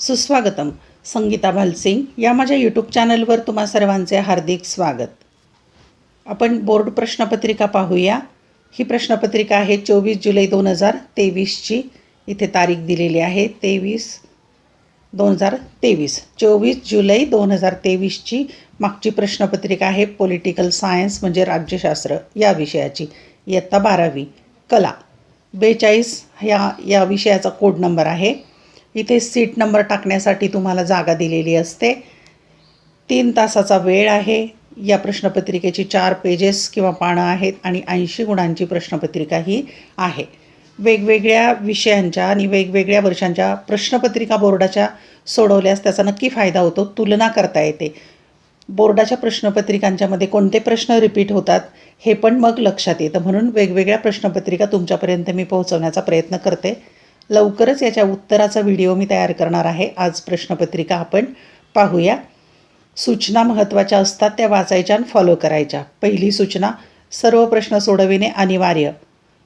सुस्वागतम. संगीता भालसिंग या माझ्या यूट्यूब चॅनलवर तुम्हा सर्वांचे हार्दिक स्वागत. आपण बोर्ड प्रश्नपत्रिका पाहूया. ही प्रश्नपत्रिका आहे 24 जुलै 2023ची. इथे तारीख दिलेली आहे 23/2023. 24 जुलै 2023ची मागची प्रश्नपत्रिका आहे पॉलिटिकल सायन्स म्हणजे राज्यशास्त्र या विषयाची. इयत्ता 12वी कला. 42 या विषयाचा कोड नंबर आहे. इथे सीट नंबर टाकण्यासाठी तुम्हाला जागा दिलेली असते. 3 तासाचा वेळ आहे. या प्रश्नपत्रिकेची 4 पेजेस किंवा पानं आहेत आणि 80 गुणांची प्रश्नपत्रिका ही आहे. वेगवेगळ्या विषयांच्या आणि वेगवेगळ्या वर्षांच्या प्रश्नपत्रिका बोर्डाच्या सोडवल्यास त्याचा नक्की फायदा होतो. तुलना करता येते. बोर्डाच्या प्रश्नपत्रिकांच्यामध्ये कोणते प्रश्न रिपीट होतात हे पण मग लक्षात येतं. म्हणून वेगवेगळ्या प्रश्नपत्रिका तुमच्यापर्यंत मी पोहोचवण्याचा प्रयत्न करते. लवकरच याच्या उत्तराचा व्हिडिओ मी तयार करणार आहे. आज प्रश्नपत्रिका आपण पाहूया. सूचना महत्त्वाच्या असतात, त्या वाचायच्या आणि फॉलो करायच्या. पहिली सूचना, सर्व प्रश्न सोडविणे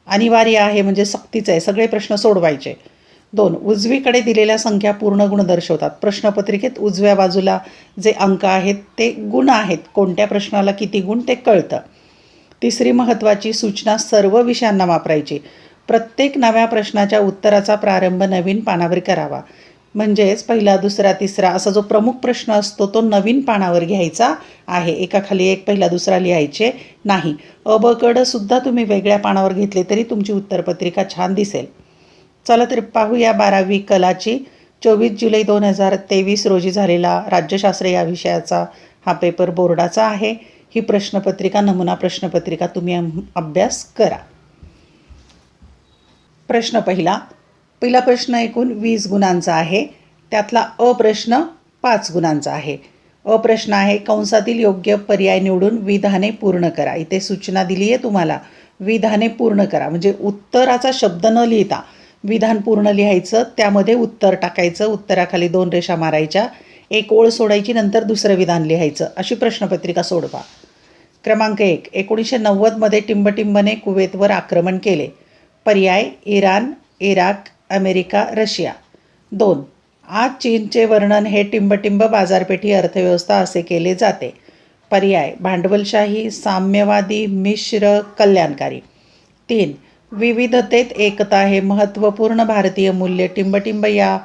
अनिवार्य आहे म्हणजे सक्तीचं आहे. सगळे प्रश्न सोडवायचे. 2, उजवीकडे दिलेल्या संख्या पूर्ण गुण दर्शवतात. प्रश्नपत्रिकेत उजव्या बाजूला जे अंक आहेत ते गुण आहेत. कोणत्या प्रश्नाला किती गुण ते कळतं. तिसरी महत्त्वाची सूचना, सर्व विषयांना वापरायची. प्रत्येक नव्या प्रश्नाच्या उत्तराचा प्रारंभ नवीन पानावर करावा. म्हणजेच पहिला, दुसरा, तिसरा असा जो प्रमुख प्रश्न असतो तो नवीन पानावर घ्यायचा आहे. एकाखाली एक पहिला दुसरा लिहायचे नाही. अ ब क ड सुद्धा तुम्ही वेगळ्या पानावर घेतले तरी तुमची उत्तरपत्रिका छान दिसेल. चला तर पाहूया 12वी कलाची. 24 जुलै 2023 रोजी झालेला राज्यशास्त्र या विषयाचा हा पेपर बोर्डाचा आहे. ही प्रश्नपत्रिका नमुना प्रश्नपत्रिका तुम्ही अभ्यास करा. प्रश्न पहिला प्रश्न एकूण 20 गुणांचा आहे. त्यातला अ प्रश्न 5 गुणांचा आहे. अ प्रश्न आहे, कंसातील योग्य पर्याय निवडून विधाने पूर्ण करा. इथे सूचना दिली आहे तुम्हाला, विधाने पूर्ण करा म्हणजे उत्तराचा शब्द न लिहिता विधान पूर्ण लिहायचं, त्यामध्ये उत्तर टाकायचं, उत्तराखाली 2 रेषा मारायच्या, एक ओळ सोडायची, नंतर दुसरं विधान लिहायचं. अशी प्रश्नपत्रिका सोडवा. क्रमांक 1, 1990मध्ये टिंबटिंबने कुवेतवर आक्रमण केले. पर्याय, इराण, इराक, अमेरिका, रशिया. 2, आज चीनचे वर्णन हे टिंबटिंब बाजारपेठी अर्थव्यवस्था असे केले जाते. पर्याय, भांडवलशाही, साम्यवादी, मिश्र, कल्याणकारी. 3, विविधतेत एकता हे महत्त्वपूर्ण भारतीय मूल्य टिंबटिंब या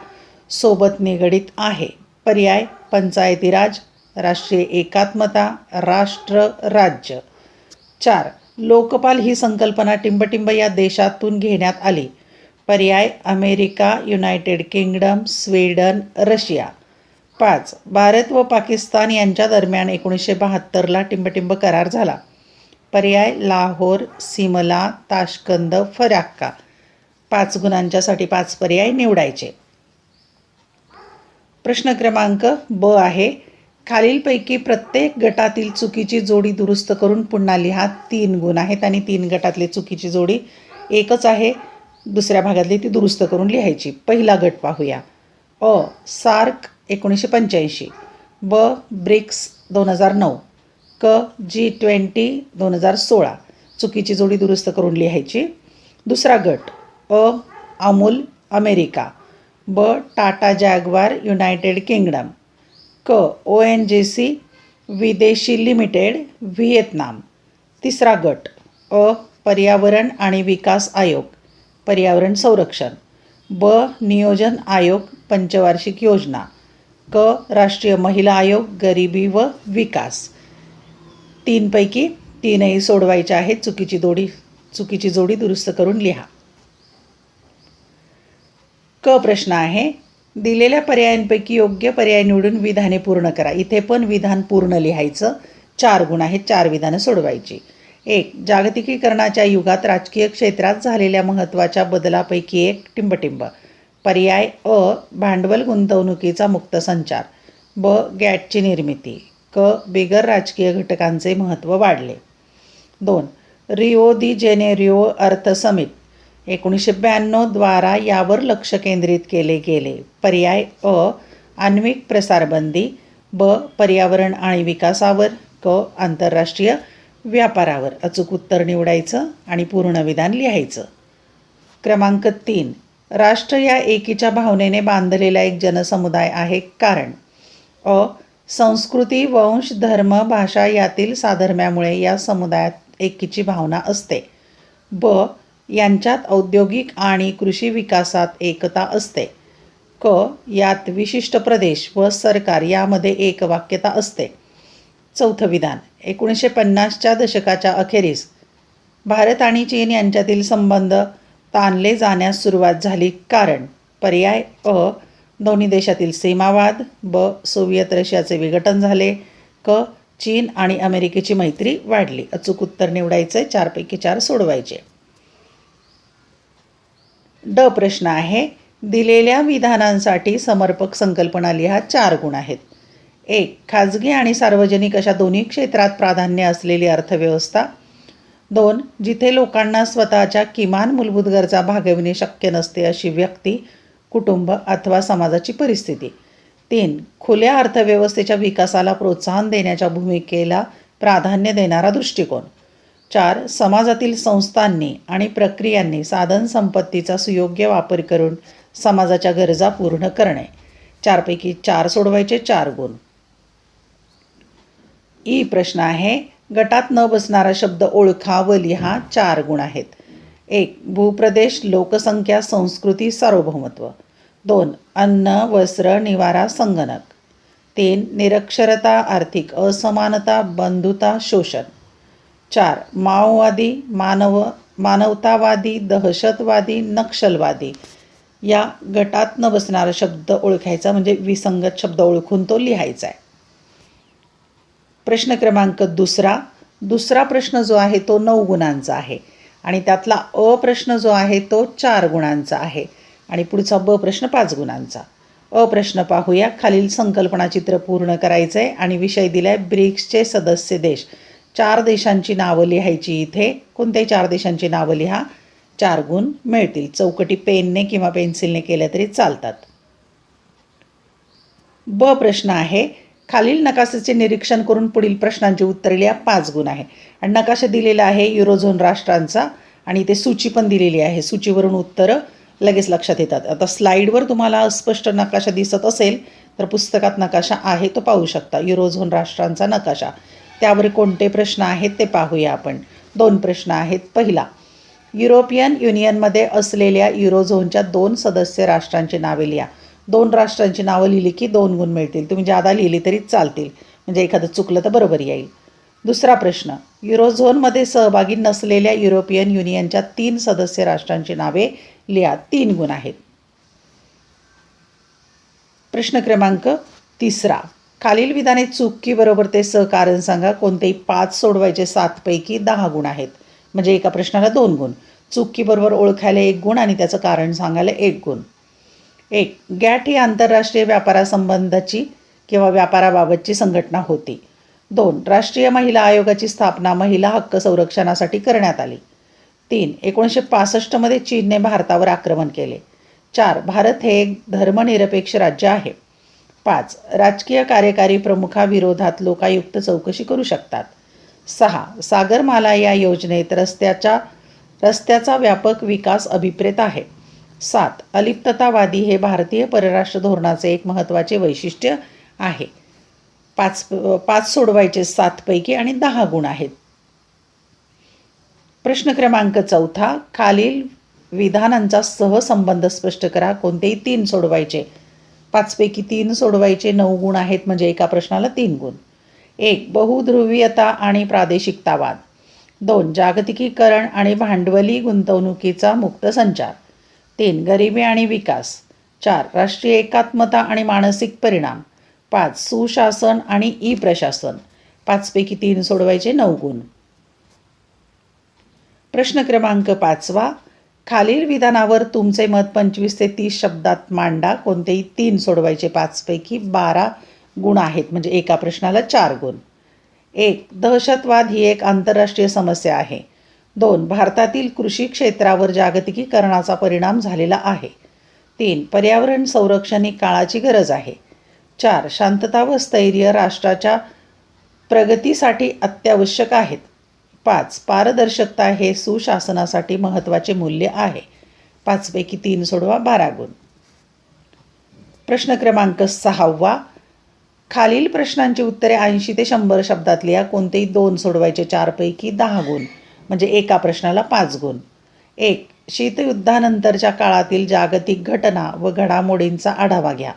सोबत निगडीत आहे. पर्याय, पंचायती राज, राष्ट्रीय एकात्मता, राष्ट्र, राज्य. 4, लोकपाल ही संकल्पना टिंबटिंब या देशातून घेण्यात आली. पर्याय, America, United kingdom, Sweden, Russia. 5, Bharat व पाकिस्तान यांच्या दरम्यान 1972ला टिंबटिंब करार झाला. पर्याय, लाहोर, सिमला, ताशकंद, फराक्का. 5 गुणांच्यासाठी 5 पर्याय निवडायचे. प्रश्न क्रमांक ब आहे, खालीलपैकी प्रत्येक गटातील चुकीची जोडी दुरुस्त करून पुन्हा लिहा. 3 गुण आहेत आणि 3 गटातली चुकीची जोडी एकच आहे. दुसऱ्या भागातली ती दुरुस्त करून लिहायची. पहिला गट पाहूया. अ, सार्क 1985. ब, ब्रिक्स 2009. क, G20 2016. चुकीची जोडी दुरुस्त करून लिहायची. दुसरा गट, अ, अमूल, अमेरिका. ब, टाटा जॅग्वार, युनायटेड किंगडम. क, ONGC, विदेशी लिमिटेड, व्हिएतनाम. तिसरा गट, अ, पर्यावरण आणि विकास आयोग, पर्यावरण संरक्षण. ब, नियोजन आयोग, पंचवार्षिक योजना. क, राष्ट्रीय महिला आयोग, गरिबी व विकास. 3 पैकी 3ही सोडवायच्या आहेत. चुकीची जोडी दुरुस्त करून लिहा. क प्रश्न आहे, दिलेल्या पर्यायांपैकी योग्य पर्याय निवडून विधाने पूर्ण करा. इथे पण विधान पूर्ण लिहायचं. 4 गुण आहेत. 4 विधानं सोडवायची. 1, जागतिकीकरणाच्या युगात राजकीय क्षेत्रात झालेल्या महत्त्वाच्या बदलापैकी एक टिंबटिंब. पर्याय, अ, भांडवल गुंतवणुकीचा मुक्त संचार. ब, गॅटची निर्मिती. क, बिगर राजकीय घटकांचे महत्त्व वाढले. 2, रिओ दी जेनेरिओ अर्थ समिट 1992 द्वारा यावर लक्ष केंद्रित केले गेले. पर्याय, अ, आण्विक प्रसारबंदी. ब, पर्यावरण आणि विकासावर. क, आंतरराष्ट्रीय व्यापारावर. अचूक उत्तर निवडायचं आणि पूर्ण विधान लिहायचं. क्रमांक 3, राष्ट्र या एकीच्या भावनेने बांधलेला एक जनसमुदाय आहे. कारण संस्कृती, वंश, धर्म, भाषा यातील साधर्म्यामुळे या समुदायात एकीची भावना असते. यांच्यात औद्योगिक आणि कृषी विकासात एकता असते. यात विशिष्ट प्रदेश व सरकार यामध्ये एकवाक्यता असते. चौथं विधान, 1950च्या दशकाच्या अखेरीस भारत आणि चीन यांच्यातील संबंध ताणले जाण्यास सुरुवात झाली. कारण पर्याय दोन्ही देशातील सीमावाद, सोव्हिएत रशियाचे विघटन झाले, चीन आणि अमेरिकेची मैत्री वाढली. अचूक उत्तर निवडायचे, 4 पैकी 4 सोडवायचे. प्रश्न आहे, दिलेल्या विधानांसाठी समर्पक संकल्पना लिहा. 4 गुण आहेत. 1. खाजगी आणि सार्वजनिक अशा दोन्ही क्षेत्रात प्राधान्य असलेली अर्थव्यवस्था. 2. जिथे लोकांना स्वतःच्या किमान मूलभूत गरजा भागविणे शक्य नसते अशी व्यक्ती, कुटुंब अथवा समाजाची परिस्थिती. 3. खुल्या अर्थव्यवस्थेच्या विकासाला प्रोत्साहन देण्याच्या भूमिकेला प्राधान्य देणारा दृष्टिकोन. 4. समाजातील संस्थांनी आणि प्रक्रियांनी साधन संपत्तीचा सुयोग्य वापर करून समाजाच्या गरजा पूर्ण करणे. 4 पैकी 4 सोडवायचे, 4 गुण. प्रश्न आहे, गटात न बसणारा शब्द ओळखा व लिहा. 4 गुण आहेत. 1. भूप्रदेश, लोकसंख्या, संस्कृती, सार्वभौमत्व. 2. अन्न, वस्त्र, निवारा, संगणक. 3. निरक्षरता, आर्थिक असमानता, बंधुता, शोषण. 4. माओवादी, मानवतावादी, दहशतवादी, नक्षलवादी. या गटात न बसणारा शब्द ओळखायचा, म्हणजे विसंगत शब्द ओळखून तो लिहायचा आहे. प्रश्न क्रमांक दुसरा प्रश्न जो आहे तो 9 गुणांचा आहे आणि त्यातला प्रश्न जो आहे तो 4 गुणांचा आहे आणि पुढचा प्रश्न 5 गुणांचा. प्रश्न पाहूया. खालील संकल्पना चित्र पूर्ण करायचं आहे आणि विषय दिलाय ब्रिक्सचे सदस्य देश. 4 देशांची नावं लिहायची. इथे कोणत्याही 4 देशांची नावं लिहा. 4 गुण मिळतील. चौकटी पेनने किंवा पेन्सिलने केल्या तरी चालतात. प्रश्न आहे, खालील नकाशाचे निरीक्षण करून पुढील प्रश्नांची उत्तरे लिहा. 5 गुण आहे आणि नकाशा दिलेला आहे युरोझोन राष्ट्रांचा आणि ते सूची पण दिलेली आहे. सूचीवरून उत्तरं लगेच लक्षात येतात. आता स्लाईडवर तुम्हाला अस्पष्ट नकाशा दिसत असेल तर पुस्तकात नकाशा आहे तो पाहू शकता. युरोझोन राष्ट्रांचा नकाशा. त्यावर कोणते प्रश्न आहेत ते पाहूया आपण. 2 प्रश्न आहेत. पहिला, युरोपियन युनियनमध्ये असलेल्या युरोझोनच्या 2 सदस्य राष्ट्रांची नावे लिहा. 2 राष्ट्रांची नावं लिहिली की 2 गुण मिळतील. तुम्ही जादा लिहिली तरी चालतील, म्हणजे एखादं चुकलं तर बरोबर येईल. दुसरा प्रश्न, युरोझोनमध्ये सहभागी नसलेल्या युरोपियन युनियनच्या 3 सदस्य राष्ट्रांची नावे लिहा. 3 गुण आहेत. प्रश्न क्रमांक 3, खालील विधाने चूक की बरोबर ते सहकारण सांगा. कोणतेही 5 सोडवायचे. 7 पैकी 10 गुण आहेत, म्हणजे एका प्रश्नाला 2 गुण. चूक की बरोबर ओळखायला 1 गुण आणि त्याचं कारण सांगायला 1 गुण. 1. गॅट ही आंतरराष्ट्रीय व्यापारासंबंधाची किंवा व्यापाराबाबतची संघटना होती. 2. राष्ट्रीय महिला आयोगाची स्थापना महिला हक्क संरक्षणासाठी करण्यात आली. 3. 1965मध्ये चीनने भारतावर आक्रमण केले. 4. भारत हे एक धर्मनिरपेक्ष राज्य आहे. 5. राजकीय कार्यकारी प्रमुखाविरोधात लोकायुक्त चौकशी करू शकतात. 6. सागरमाला या योजनेत रस्त्याचा व्यापक विकास अभिप्रेत आहे. 7. अलिप्ततावादी हे भारतीय परराष्ट्र धोरणाचे एक महत्त्वाचे वैशिष्ट्य आहे. 5 सोडवायचे 7 पैकी आणि 10 गुण आहेत. प्रश्न क्रमांक 4, खालील विधानांचा सहसंबंध स्पष्ट करा. कोणतेही 3 सोडवायचे. 5 पैकी 3 सोडवायचे. 9 गुण आहेत, म्हणजे एका प्रश्नाला 3 गुण. 1. बहुध्रुवीयता आणि प्रादेशिकतावाद. 2. जागतिकीकरण आणि भांडवली गुंतवणुकीचा मुक्त संचार. 3. गरिबी आणि विकास. 4. राष्ट्रीय एकात्मता आणि मानसिक परिणाम. 5. सुशासन आणि प्रशासन. 5 पैकी 3 सोडवायचे. 9 गुण. प्रश्न क्रमांक 5, खालील विधानावर तुमचे मत 25 ते 30 शब्दात मांडा. कोणतेही 3 सोडवायचे. 5 पैकी 12 गुण आहेत, म्हणजे एका प्रश्नाला 4 गुण. 1. दहशतवाद ही एक आंतरराष्ट्रीय समस्या आहे. 2. भारतातील कृषी क्षेत्रावर जागतिकीकरणाचा परिणाम झालेला आहे. 3. पर्यावरण संरक्षण ही काळाची गरज आहे. 4. शांतता व स्थैर्य राष्ट्राच्या प्रगतीसाठी अत्यावश्यक आहेत. 5. पारदर्शकता हे सुशासनासाठी महत्त्वाचे मूल्य आहे. 5 पैकी 3 सोडवा, 12 गुण. प्रश्न क्रमांक 6. खालील प्रश्नांची उत्तरे 80 ते 100 शब्दात लिहा. कोणतेही 2 सोडवायचे. 4 पैकी 10 गुण, म्हणजे एका प्रश्नाला 5 गुण. 1. शीतयुद्धानंतरच्या काळातील जागतिक घटना व घडामोडींचा आढावा घ्या.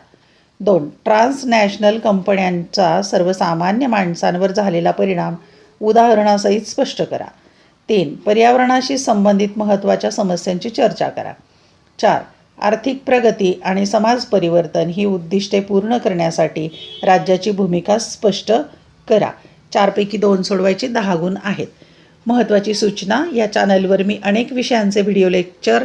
2. ट्रान्सनॅशनल कंपन्यांचा सर्वसामान्य माणसांवर झालेला परिणाम उदाहरणासहित स्पष्ट करा. 3. पर्यावरणाशी संबंधित महत्त्वाच्या समस्यांची चर्चा करा. 4. आर्थिक प्रगती आणि समाज परिवर्तन ही उद्दिष्टे पूर्ण करण्यासाठी राज्याची भूमिका स्पष्ट करा. 4 पैकी 2 सोडवायचे, 10 गुण आहेत. महत्त्वाची सूचना, या चॅनलवर मी अनेक विषयांचे व्हिडिओ लेक्चर,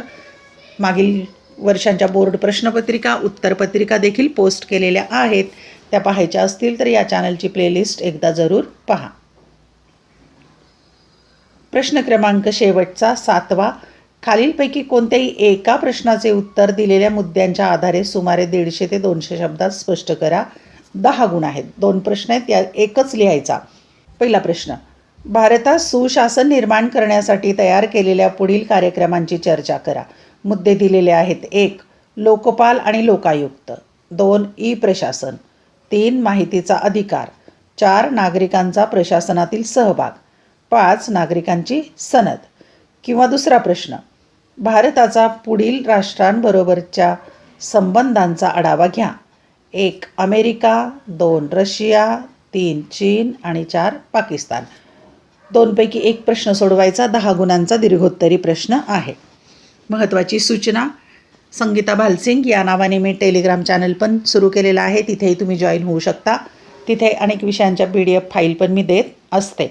मागील वर्षांच्या बोर्ड प्रश्नपत्रिका, उत्तरपत्रिका देखील पोस्ट केलेल्या आहेत. त्या पाहायच्या असतील तर या चॅनलची प्लेलिस्ट एकदा जरूर पहा. प्रश्न क्रमांक शेवटचा 7. खालीलपैकी कोणत्याही एका प्रश्नाचे उत्तर दिलेल्या मुद्द्यांच्या आधारे सुमारे 150 ते 200 शब्दात स्पष्ट करा. 10 गुण आहेत. 2 प्रश्न आहेत, या एकच लिहायचा. पहिला प्रश्न, भारतात सुशासन निर्माण करण्यासाठी तयार केलेल्या पुढील कार्यक्रमांची चर्चा करा. मुद्दे दिलेले आहेत. 1. लोकपाल आणि लोकायुक्त. 2. ई प्रशासन. 3. माहितीचा अधिकार. 4. नागरिकांचा प्रशासनातील सहभाग. 5. नागरिकांची सनद. किंवा दुसरा प्रश्न, भारताचा पुढील राष्ट्रांबरोबरच्या संबंधांचा आढावा घ्या. 1. अमेरिका. 2. रशिया. 3. चीन आणि 4. पाकिस्तान. 2 पैकी 1 प्रश्न सोडवायचा. 10 गुणांचा दीर्घोत्तरी प्रश्न आहे. महत्त्वाची सूचना, संगीता भालसिंग या नावाने मी टेलिग्राम चॅनल पण सुरू केलेला आहे. तिथेही तुम्ही जॉईन होऊ शकता. तिथे अनेक विषयांच्या PDF फाईल पण मी देत असते.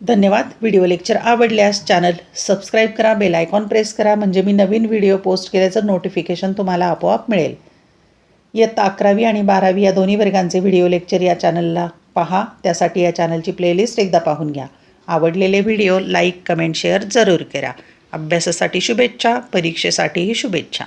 धन्यवाद. व्हिडिओ लेक्चर आवडल्यास चॅनल सबस्क्राईब करा, बेल आयकॉन प्रेस करा, म्हणजे मी नवीन व्हिडिओ पोस्ट केल्याचं नोटिफिकेशन तुम्हाला आपोआप मिळेल. इयत्ता 11वी आणि 12वी या दोन्ही वर्गांचे व्हिडिओ लेक्चर या चॅनलला पहा. त्यासाठी या चॅनलची प्लेलिस्ट एकदा पाहून घ्या. आवडलेले व्हिडिओ लाईक, कमेंट, शेअर जरूर करा. अभ्यासासाठी शुभेच्छा, परीक्षेसाठीही शुभेच्छा.